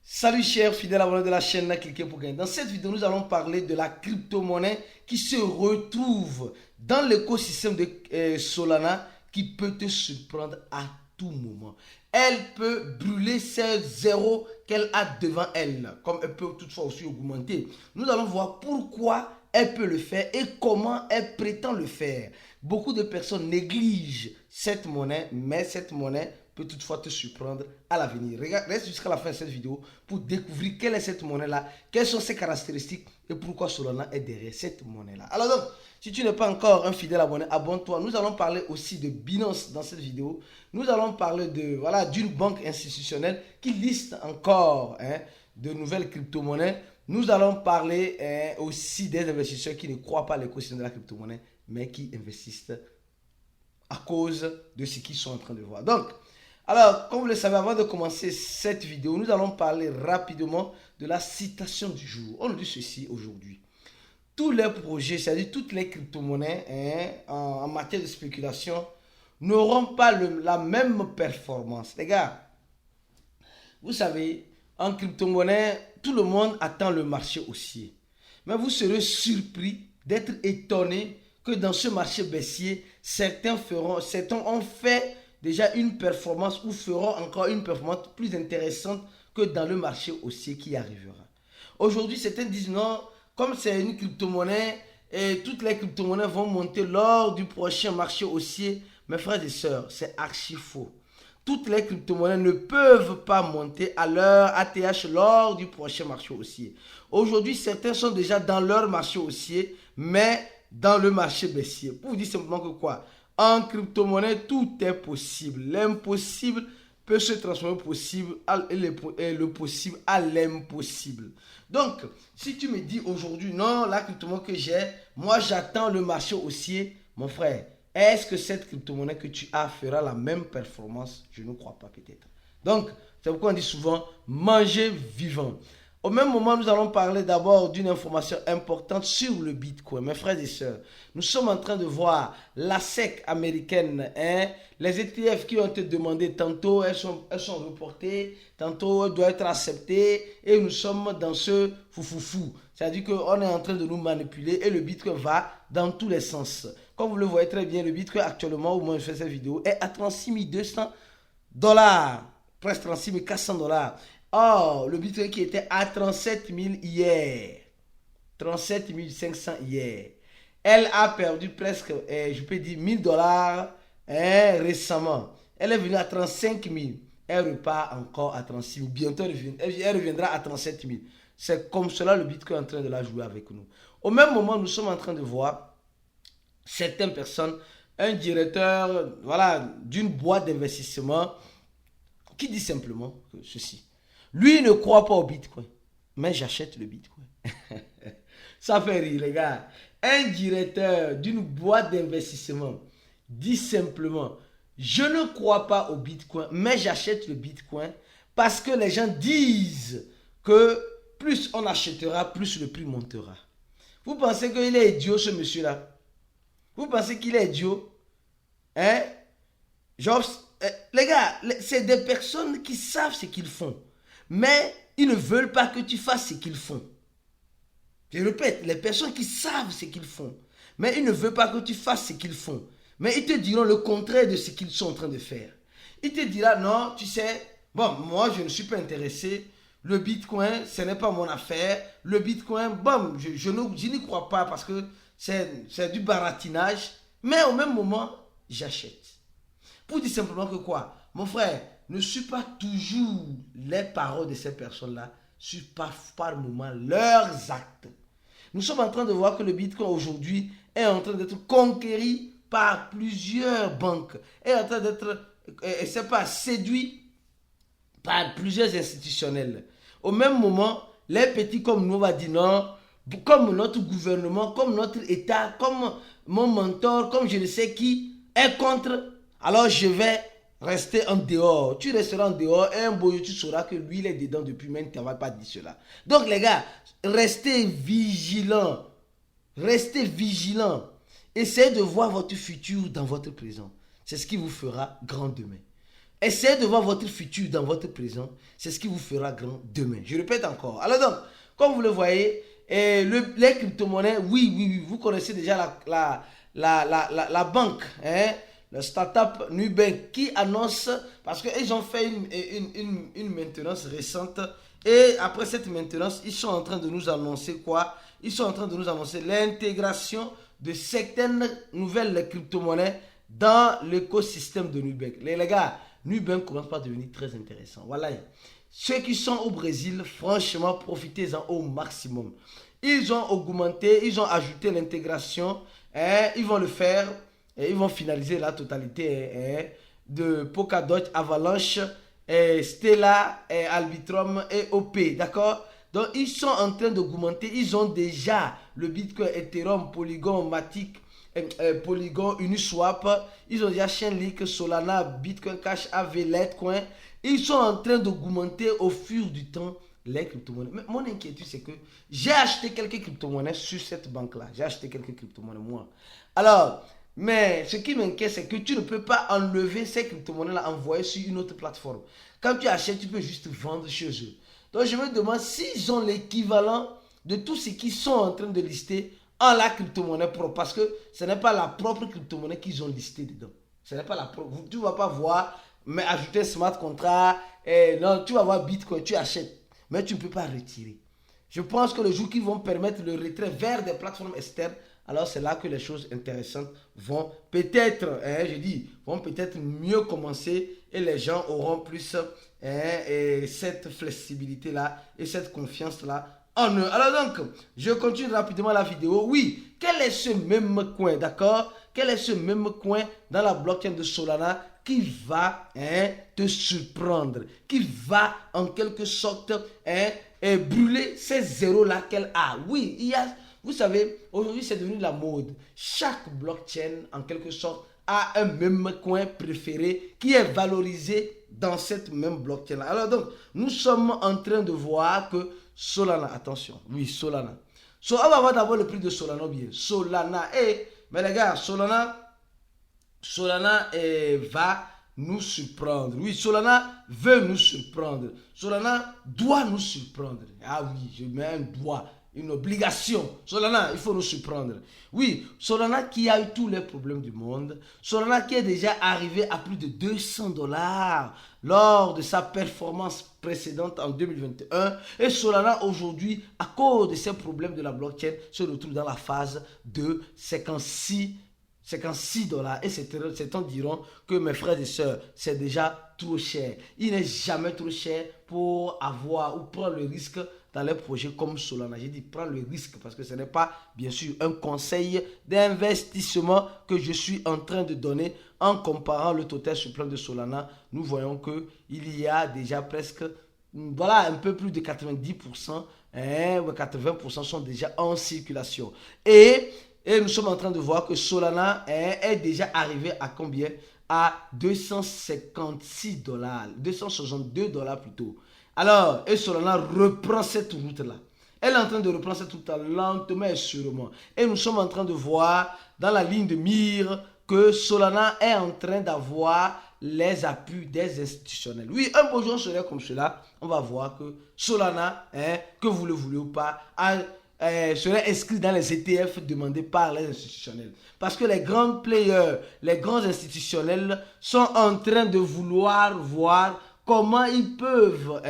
Salut chers fidèles abonnés de la chaîne Cliquez pour gagner. Dans cette vidéo, nous allons parler de la crypto-monnaie qui se retrouve dans l'écosystème de Solana qui peut te surprendre à tout moment. Elle peut brûler ces zéros qu'elle a devant elle, comme elle peut toutefois aussi augmenter. Nous allons voir pourquoi elle peut le faire et comment elle prétend le faire. Beaucoup de personnes négligent cette monnaie, mais cette monnaie peut toutefois te surprendre à l'avenir. Reste jusqu'à la fin de cette vidéo pour découvrir quelle est cette monnaie-là, quelles sont ses caractéristiques et pourquoi Solana est derrière cette monnaie-là. Alors donc, si tu n'es pas encore un fidèle abonné, abonne-toi. Nous allons parler aussi de Binance dans cette vidéo. Nous allons parler d'une banque institutionnelle qui liste encore de nouvelles crypto-monnaies. Nous allons parler aussi des investisseurs qui ne croient pas à l'écosystème de la crypto-monnaie, mais qui investissent à cause de ce qu'ils sont en train de voir. Donc, alors, comme vous le savez, avant de commencer cette vidéo, nous allons parler rapidement de la citation du jour. On nous dit ceci aujourd'hui. Tous les projets, c'est-à-dire toutes les crypto-monnaies en matière de spéculation, n'auront pas la même performance. Les gars, vous savez, en crypto-monnaie, tout le monde attend le marché haussier. Mais vous serez surpris d'être étonné que dans ce marché baissier, certains ont fait déjà une performance ou feront encore une performance plus intéressante que dans le marché haussier qui arrivera. Aujourd'hui, certains disent non, comme c'est une crypto-monnaie et toutes les crypto-monnaies vont monter lors du prochain marché haussier. Mes frères et sœurs, c'est archi faux. Toutes les crypto-monnaies ne peuvent pas monter à leur ATH lors du prochain marché haussier. Aujourd'hui, certains sont déjà dans leur marché haussier, mais dans le marché baissier. Pour vous dire simplement que quoi? En crypto-monnaie, tout est possible. L'impossible peut se transformer possible et le possible à l'impossible. Donc, si tu me dis aujourd'hui, non, la crypto-monnaie que j'ai, moi j'attends le marché haussier, mon frère, est-ce que cette crypto-monnaie que tu as fera la même performance? Je ne crois pas peut-être. Donc, c'est pourquoi on dit souvent, manger vivant. Au même moment, nous allons parler d'abord d'une information importante sur le Bitcoin. Mes frères et sœurs, nous sommes en train de voir la SEC américaine, les ETF qui ont été demandés, tantôt elles sont reportées, tantôt elles doivent être acceptées et nous sommes dans ce foufoufou. C'est-à-dire qu'on est en train de nous manipuler et le Bitcoin va dans tous les sens. Comme vous le voyez très bien, le Bitcoin actuellement, au moment où je fais cette vidéo, est à 36 200 $, presque 36 400 $. Or, le Bitcoin qui était à 37 000 hier, 37 500 hier, elle a perdu presque, je peux dire, 1000 $ récemment. Elle est venue à 35 000. Elle repart encore à 36 000. Bientôt, elle reviendra à 37 000. C'est comme cela le Bitcoin est en train de la jouer avec nous. Au même moment, nous sommes en train de voir certaines personnes, un directeur d'une boîte d'investissement qui dit simplement ceci. Lui ne croit pas au Bitcoin, mais j'achète le Bitcoin. Ça fait rire, les gars. Un directeur d'une boîte d'investissement dit simplement, je ne crois pas au Bitcoin, mais j'achète le Bitcoin parce que les gens disent que plus on achètera, plus le prix montera. Vous pensez qu'il est idiot, ce monsieur-là? Vous pensez qu'il est idiot? Les gars, c'est des personnes qui savent ce qu'ils font. Mais ils ne veulent pas que tu fasses ce qu'ils font. Je répète, les personnes qui savent ce qu'ils font, mais ils ne veulent pas que tu fasses ce qu'ils font. Mais ils te diront le contraire de ce qu'ils sont en train de faire. Ils te diront, non, tu sais, bon, moi je ne suis pas intéressé. Le Bitcoin, ce n'est pas mon affaire. Le Bitcoin, bon, je n'y crois pas parce que c'est du baratinage. Mais au même moment, j'achète. Pour dire simplement que quoi? Mon frère, ne suis pas toujours les paroles de ces personnes-là, suis par moment leurs actes. Nous sommes en train de voir que le Bitcoin aujourd'hui est en train d'être conquéri par plusieurs banques, est en train d'être, séduit par plusieurs institutionnels. Au même moment, les petits comme nous va dire non, comme notre gouvernement, comme notre État, comme mon mentor, comme je ne sais qui est contre, alors je vais rester en dehors. Tu resteras en dehors et un beau jour tu sauras que lui il est dedans depuis, mais il ne t'en va pas dire cela. Donc les gars, restez vigilants. Restez vigilants. Essayez de voir votre futur dans votre présent. C'est ce qui vous fera grand demain. Essayez de voir votre futur dans votre présent. C'est ce qui vous fera grand demain. Je répète encore. Alors donc, comme vous le voyez, les crypto-monnaies, oui, vous connaissez déjà la banque, hein, le startup Nubank qui annonce, parce qu'ils ont fait une maintenance récente. Et après cette maintenance, ils sont en train de nous annoncer quoi? Ils sont en train de nous annoncer l'intégration de certaines nouvelles crypto-monnaies dans l'écosystème de Nubank. Les gars, Nubank commence par devenir très intéressant. Voilà. Ceux qui sont au Brésil, franchement, profitez-en au maximum. Ils ont augmenté, ils ont ajouté l'intégration. Ils vont le faire. Ils vont finaliser la totalité de Polkadot, Avalanche, Stellar, Arbitrum et OP. D'accord? Donc, ils sont en train d'augmenter. Ils ont déjà le Bitcoin, Ethereum, Polygon, Matic, Polygon, Uniswap. Ils ont déjà Chainlink, Solana, Bitcoin Cash, AV, Litecoin. Ils sont en train d'augmenter au fur du temps les crypto-monnaies. Mais mon inquiétude, c'est que j'ai acheté quelques crypto-monnaies sur cette banque-là. J'ai acheté quelques crypto-monnaies, moi. Alors, mais ce qui m'inquiète, c'est que tu ne peux pas enlever ces crypto-monnaies-là, envoyer sur une autre plateforme. Quand tu achètes, tu peux juste vendre chez eux. Donc, je me demande s'ils ont l'équivalent de tout ce qu'ils sont en train de lister en la crypto-monnaie propre. Parce que ce n'est pas la propre crypto-monnaie qu'ils ont listée dedans. Ce n'est pas la propre. Tu ne vas pas voir, mais ajouter smart contract. Non, tu vas voir Bitcoin, tu achètes. Mais tu ne peux pas retirer. Je pense que le jour qu'ils vont permettre le retrait vers des plateformes externes, alors c'est là que les choses intéressantes vont peut-être, vont peut-être mieux commencer et les gens auront plus cette flexibilité-là et cette confiance-là en eux. Alors donc, je continue rapidement la vidéo. Oui, quel est ce même coin, d'accord? Quel est ce même coin dans la blockchain de Solana qui va te surprendre, qui va en quelque sorte brûler ces zéros-là qu'elle a? Oui, il y a... Vous savez, aujourd'hui, c'est devenu la mode. Chaque blockchain, en quelque sorte, a un même coin préféré qui est valorisé dans cette même blockchain. Alors donc, nous sommes en train de voir que Solana, attention, oui, Solana. On va voir d'abord le prix de Solana bien. Solana, mais les gars, Solana va nous surprendre. Oui, Solana veut nous surprendre. Solana doit nous surprendre. Ah oui, je mets un doigt. Une obligation. Solana, il faut nous surprendre. Oui, Solana qui a eu tous les problèmes du monde. Solana qui est déjà arrivé à plus de $200 lors de sa performance précédente en 2021. Et Solana aujourd'hui, à cause de ces problèmes de la blockchain, se retrouve dans la phase de 56 $. Et certains diront que mes frères et sœurs, c'est déjà trop cher. Il n'est jamais trop cher pour avoir ou prendre le risque dans les projets comme Solana. J'ai dit prends le risque parce que ce n'est pas bien sûr un conseil d'investissement que je suis en train de donner. En comparant le total sur le plan de Solana, nous voyons qu'il y a déjà presque, voilà, un peu plus de 90%, 80% sont déjà en circulation. Et nous sommes en train de voir que Solana est déjà arrivé à combien? À $256, $262 plutôt. Alors, et Solana reprend cette route-là. Elle est en train de reprendre cette route-là lentement et sûrement. Et nous sommes en train de voir dans la ligne de mire que Solana est en train d'avoir les appuis des institutionnels. Oui, un beau jour serait comme cela. On va voir que Solana, que vous le voulez ou pas, serait inscrit dans les ETF demandés par les institutionnels. Parce que les grands players, les grands institutionnels sont en train de vouloir voir comment ils peuvent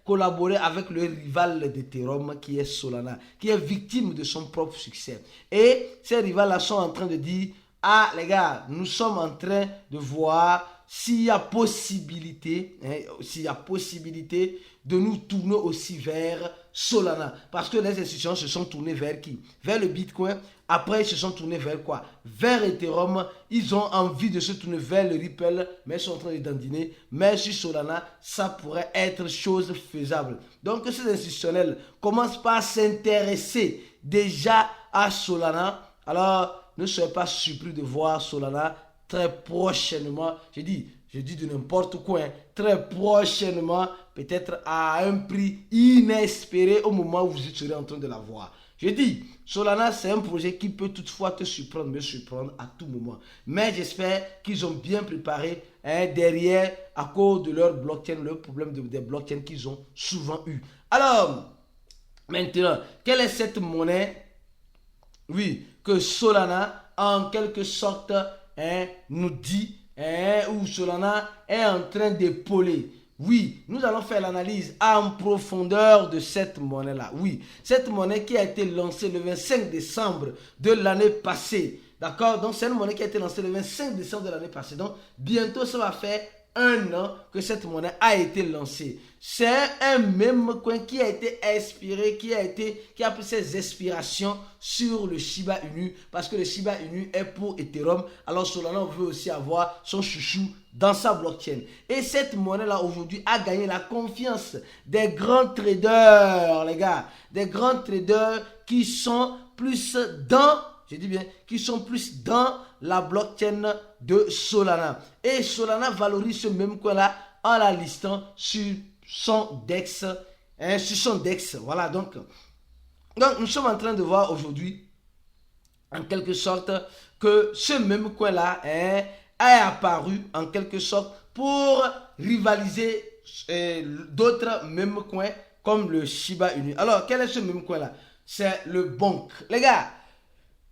collaborer avec le rival d'Ethereum qui est Solana, qui est victime de son propre succès. Et ces rivales-là sont en train de dire, ah les gars, nous sommes en train de voir s'il y a possibilité, de nous tourner aussi vers Solana. Parce que les institutions se sont tournées vers qui? Vers le Bitcoin. Après, ils se sont tournés vers quoi? Vers Ethereum. Ils ont envie de se tourner vers le Ripple, mais ils sont en train de dandiner. Mais sur Solana, ça pourrait être chose faisable. Donc, ces institutionnels commencent par s'intéresser déjà à Solana. Alors, ne soyez pas surpris de voir Solana très prochainement. Je dis de n'importe quoi, très prochainement, peut-être à un prix inespéré au moment où vous serez en train de la voir. Je dis, Solana, c'est un projet qui peut toutefois te surprendre, me surprendre à tout moment. Mais j'espère qu'ils ont bien préparé derrière à cause de leur blockchain, le problème des blockchains qu'ils ont souvent eu. Alors, maintenant, quelle est cette monnaie? Oui, que Solana, en quelque sorte, nous dit, ou Solana est en train d'épauler. Oui, nous allons faire l'analyse en profondeur de cette monnaie-là. Oui, cette monnaie qui a été lancée le 25 décembre de l'année passée. D'accord? Donc, c'est une monnaie qui a été lancée le 25 décembre de l'année passée. Donc, bientôt, ça va faire 1 an que cette monnaie a été lancée. C'est un même coin qui a été inspiré, qui a pris ses inspirations sur le Shiba Inu, parce que le Shiba Inu est pour Ethereum. Alors Solana veut aussi avoir son chouchou dans sa blockchain. Et cette monnaie-là aujourd'hui a gagné la confiance des grands traders, les gars. Des grands traders qui sont plus dans, je dis bien, qui sont plus dans la blockchain de Solana. Et Solana valorise ce même coin-là en la listant sur son DEX. Voilà, donc nous sommes en train de voir aujourd'hui, en quelque sorte, que ce même coin-là est apparu, en quelque sorte, pour rivaliser d'autres mêmes coins, comme le Shiba Inu. Alors, quel est ce même coin-là? C'est le Bonk. Les gars,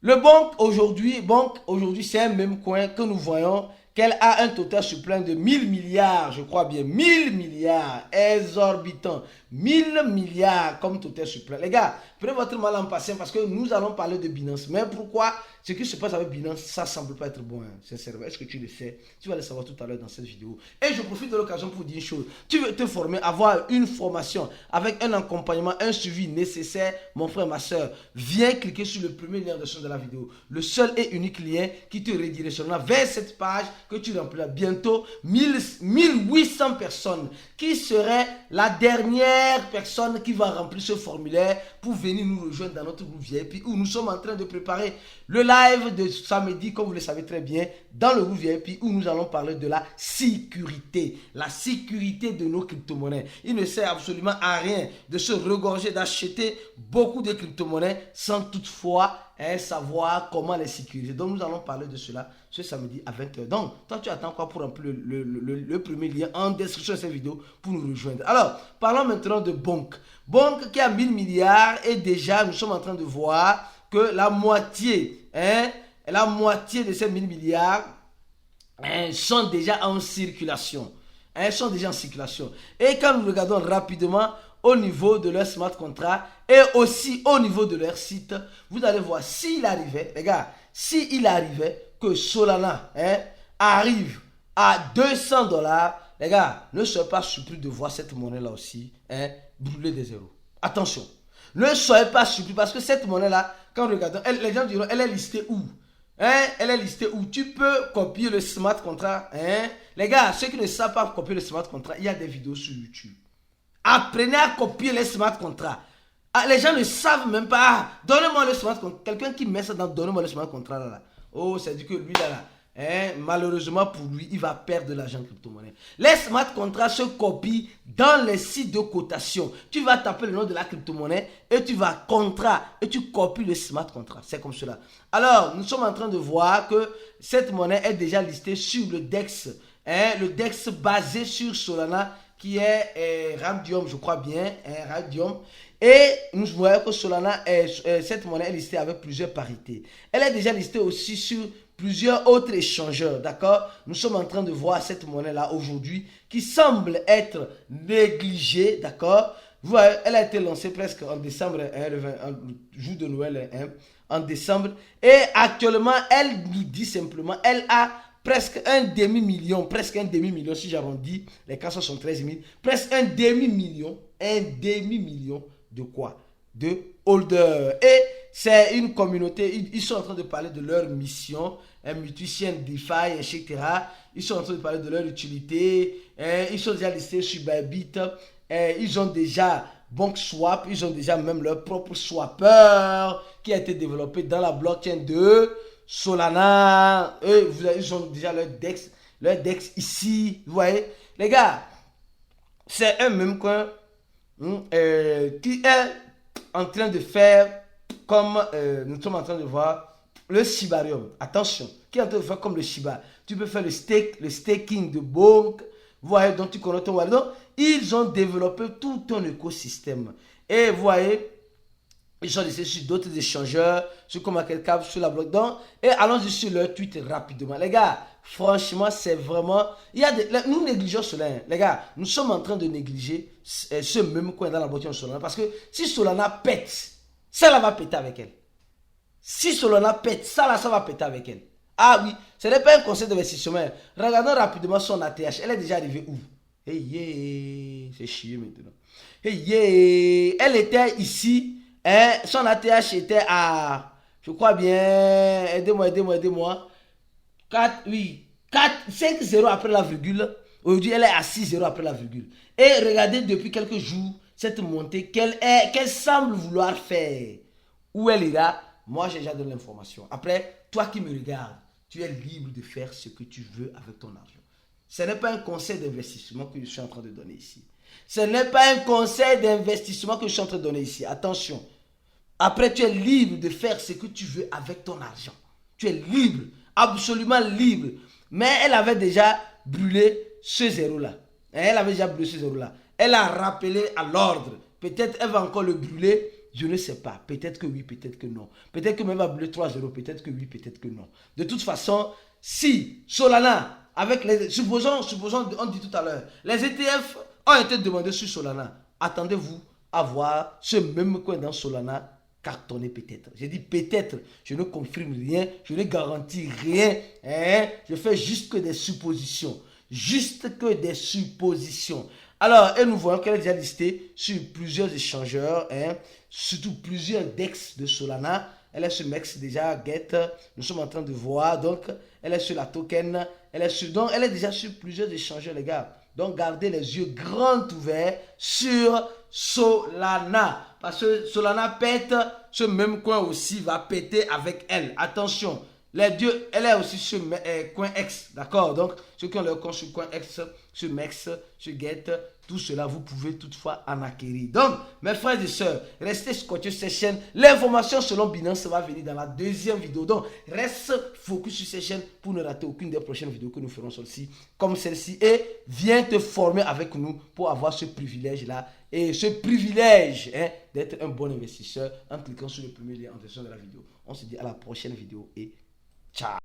le Bonk aujourd'hui, c'est un même coin que nous voyons qu'elle a un total supplément de 1000 milliards, je crois bien, 1000 milliards, exorbitant, 1000 milliards comme total supplément. Les gars, prenez votre mal en patient parce que nous allons parler de Binance. Mais pourquoi ce qui se passe avec Binance, ça semble pas être bon, hein, sincèrement. Est-ce que tu le sais? Tu vas le savoir tout à l'heure dans cette vidéo. Et je profite de l'occasion pour dire une chose. Tu veux te former, avoir une formation avec un accompagnement, un suivi nécessaire, mon frère, ma soeur, viens cliquer sur le premier lien de la vidéo. Le seul et unique lien qui te redirectionnera vers cette page que tu rempliras bientôt. 1800 personnes qui seraient la dernière personne qui va remplir ce formulaire pour venir nous rejoindre dans notre groupe VIP où nous sommes en train de préparer le live de samedi, comme vous le savez très bien, dans le groupe VIP où nous allons parler de la sécurité de nos crypto-monnaies. Il ne sert absolument à rien de se regorger, d'acheter beaucoup de crypto-monnaies sans toutefois savoir comment les sécuriser. Donc nous allons parler de cela ce samedi à 20 h. Donc toi tu attends quoi pour remplir le premier lien en description de cette vidéo pour nous rejoindre. Alors parlons maintenant de Bonk. Bonk qui a 1000 milliards et déjà nous sommes en train de voir que la moitié de ces 1000 milliards sont déjà en circulation. Et quand nous regardons rapidement au niveau de leur smart contract et aussi au niveau de leur site, vous allez voir s'il arrivait, les gars, s'il arrivait que Solana arrive à 200 $, les gars, ne soyez pas surpris de voir cette monnaie-là aussi brûler des zéros. Attention, ne soyez pas surpris parce que cette monnaie-là, quand nous regardons, les gens diront, elle est listée où? Elle est listée où? Tu peux copier le smart contract. Les gars, ceux qui ne savent pas copier le smart contract, il y a des vidéos sur YouTube. Apprenez à copier les smart contracts. Les gens ne savent même pas. Donnez-moi le smart contract. Quelqu'un qui met ça dans donnez-moi le smart contract là. Oh, c'est dit que lui là. Malheureusement pour lui, il va perdre de l'argent en crypto-monnaie. Les smart contracts se copient dans les sites de cotation. Tu vas taper le nom de la crypto-monnaie et tu vas contrat et tu copies le smart contract. C'est comme cela. Alors, nous sommes en train de voir que cette monnaie est déjà listée sur le DEX. Le DEX basé sur Solana qui est Radium, je crois bien. Radium. Et nous voyons que Solana, cette monnaie est listée avec plusieurs parités. Elle est déjà listée aussi sur plusieurs autres échangeurs, d'accord? Nous sommes en train de voir cette monnaie-là aujourd'hui qui semble être négligée, d'accord? Vous voyez, elle a été lancée presque en décembre, le jour de Noël, en décembre. Et actuellement, elle nous dit simplement, elle a presque un demi-million si j'arrondis, les 473 000, presque un demi-million de quoi? De holders. Et c'est une communauté, ils sont en train de parler de leur mission, Mutution, DeFi, etc. Ils sont en train de parler de leur utilité, ils sont déjà listés sur Bybit, ils ont déjà BonkSwap, ils ont déjà même leur propre swapper qui a été développé dans la blockchain de Solana. Ils ont déjà leur DEX ici, vous voyez. Les gars, c'est un même coin qui est en train de faire comme nous sommes en train de voir le Shibarium. Attention, qui est en train de faire comme le Shiba. Tu peux faire le staking de Bonk. Vous voyez, donc tu connais ton wallet. Donc, ils ont développé tout un écosystème. Et vous voyez, ils sont laissés sur d'autres échangeurs, sur CoinMarketCap, sur la blockchain. Et allons-y sur leur tweet rapidement. Les gars, franchement, c'est vraiment... nous négligeons cela. Hein. Les gars, nous sommes en train de négliger ce même coin dans la blockchain Solana. Parce que si Solana pète, ça là va péter avec elle. Si Solana pète, ça là, ça va péter avec elle. Ah oui, ce n'est pas un conseil d'investissement. Regardons rapidement son ATH. Elle est déjà arrivée où? Hey yeah, c'est chier maintenant. Hey yeah, elle était ici. Hein, son ATH était à, je crois bien, aidez-moi. 4, oui, 5 0 après la virgule. Aujourd'hui, elle est à 6 0 après la virgule. Et regardez depuis quelques jours cette montée qu'elle semble vouloir faire. Où elle ira? Moi, j'ai déjà donné l'information. Après, toi qui me regardes, tu es libre de faire ce que tu veux avec ton argent. Ce n'est pas un conseil d'investissement que je suis en train de donner ici. Ce n'est pas un conseil d'investissement que je suis en train de donner ici. Attention. Après, tu es libre de faire ce que tu veux avec ton argent. Tu es libre, absolument libre. Mais elle avait déjà brûlé ce zéro-là. Elle avait déjà brûlé ce zéro-là. Elle a rappelé à l'ordre. Peut-être elle va encore le brûler. Je ne sais pas. Peut-être que oui, peut-être que non. Peut-être que même va brûler 3-0. Peut-être que oui, peut-être que non. De toute façon, si Solana, avec les... Supposons, on dit tout à l'heure, les ETF ont été demandés sur Solana. Attendez-vous à voir ce même coin dans Solana cartonner peut-être. J'ai dit peut-être. Je ne confirme rien. Je ne garantis rien. Hein? Je fais juste que des suppositions. Juste que des suppositions. Alors, et nous voyons qu'elle est déjà listée sur plusieurs échangeurs, hein, surtout plusieurs DEX de Solana. Elle est sur MEX déjà, Get. Nous sommes en train de voir. Donc, elle est sur la token. Donc, elle est déjà sur plusieurs échangeurs, les gars. Donc, gardez les yeux grands ouverts sur Solana. Parce que Solana pète, ce même coin aussi va péter avec elle. Attention. Les dieux, elle est aussi sur CoinEx, d'accord? Donc, ceux qui ont leur compte sur CoinEx, sur MEX, sur Get, tout cela, vous pouvez toutefois en acquérir. Donc, mes frères et sœurs, restez scotchés sur cette chaîne. L'information selon Binance va venir dans la deuxième vidéo. Donc, reste focus sur cette chaîne pour ne rater aucune des prochaines vidéos que nous ferons celle-ci, comme celle-ci. Et viens te former avec nous pour avoir ce privilège-là. Et ce privilège hein, d'être un bon investisseur en cliquant sur le premier lien en description de la vidéo. On se dit à la prochaine vidéo et ciao.